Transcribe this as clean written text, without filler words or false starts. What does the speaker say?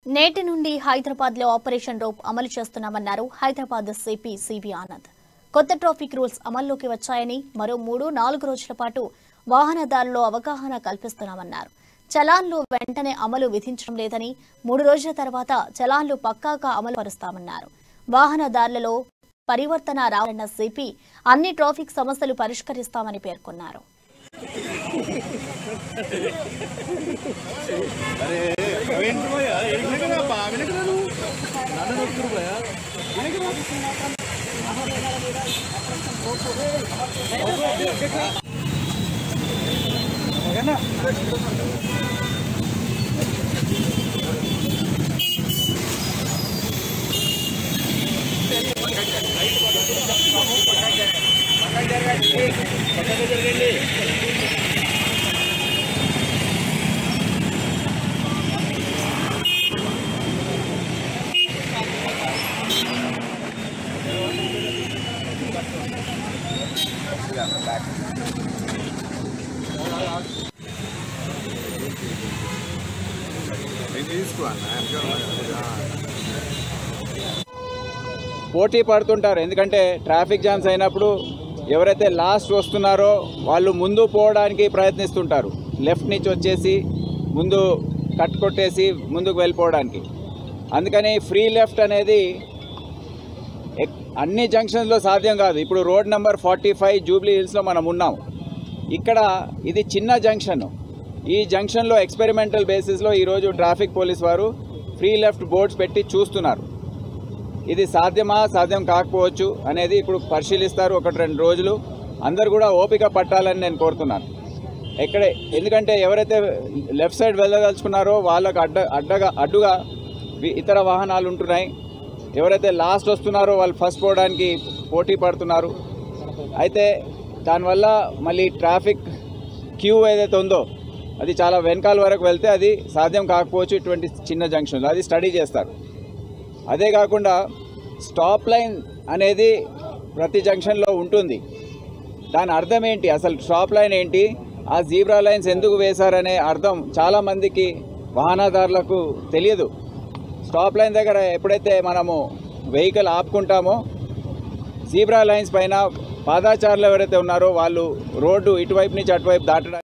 నేటి నుండి హైదరాబాద్ లో ఆపరేషన్ రోప్ అమలు చేస్తున్నామన్నారు హైదరాబాద్ సిపి సివి ఆనంద్. కొత్త ట్రాఫిక్ రూల్స్ అమల్లోకి వచ్చాయని మరో 3-4 రోజుల పాటు వాహనదారుల్లో అవగాహన కల్పిస్తున్నామన్నారు. చలాన్లు వెంటనే అమలు విధించడం లేదని 3 రోజుల తర్వాత చలాన్లు పక్కాగా అమలు పరుస్తామన్నారు. వాహనదారులలో పరివర్తన రావాలన్న సిపి అన్ని ట్రాఫిక్ సమస్యలు పరిష్కరిస్తామని పేర్కొన్నారు. పోటీ పడుతుంటారు. ఎందుకంటే ట్రాఫిక్ జామ్స్ అయినప్పుడు ఎవరైతే లాస్ట్ వస్తున్నారో వాళ్ళు ముందు పోవడానికి ప్రయత్నిస్తుంటారు. లెఫ్ట్ నుంచి వచ్చేసి ముందు కట్ కొట్టేసి ముందుకు వెళ్ళిపోవడానికి. అందుకని ఫ్రీ లెఫ్ట్ అనేది అన్ని జంక్షన్స్లో సాధ్యం కాదు. ఇప్పుడు రోడ్ నెంబర్ 45 జూబ్లీ హిల్స్లో మనం ఉన్నాం. ఇక్కడ ఇది చిన్న జంక్షన్. ఈ జంక్షన్లో ఎక్స్పెరిమెంటల్ బేసిస్లో ఈరోజు ట్రాఫిక్ పోలీస్ వారు ఫ్రీ లెఫ్ట్ బోర్డ్స్ పెట్టి చూస్తున్నారు. ఇది సాధ్యం కాకపోవచ్చు అనేది ఇప్పుడు పరిశీలిస్తారు. 1-2 రోజులు అందరు కూడా ఓపిక పట్టాలని నేను కోరుతున్నాను. ఎందుకంటే ఎవరైతే లెఫ్ట్ సైడ్ వెళ్ళదలుచుకున్నారో వాళ్ళకు అడ్డుగా ఇతర వాహనాలు ఉంటున్నాయి. ఎవరైతే లాస్ట్ వస్తున్నారో వాళ్ళు ఫస్ట్ పోవడానికి పోటీ పడుతున్నారు. అయితే దానివల్ల మళ్ళీ ట్రాఫిక్ క్యూ ఏదైతే ఉందో అది చాలా వెనకాల వరకు వెళ్తే అది సాధ్యం కాకపోవచ్చు. ఇటువంటి చిన్న జంక్షన్లో అది స్టడీ చేస్తారు. అదే కాకుండా స్టాప్ లైన్ అనేది ప్రతి జంక్షన్లో ఉంటుంది. దాని అర్థం ఏంటి, అసలు స్టాప్ లైన్ ఏంటి, ఆ జీబ్రా లైన్స్ ఎందుకు వేశారనే అర్థం చాలామందికి వాహనదారులకు తెలియదు. స్టాప్ లైన్ దగ్గర ఎప్పుడైతే మనము వెహికల్ ఆపుకుంటామో జీబ్రా లైన్స్ పైన పాదాచారులు ఎవరైతే ఉన్నారో వాళ్ళు రోడ్డు ఇటువైపు నుంచి అటువైపు దాటడానికి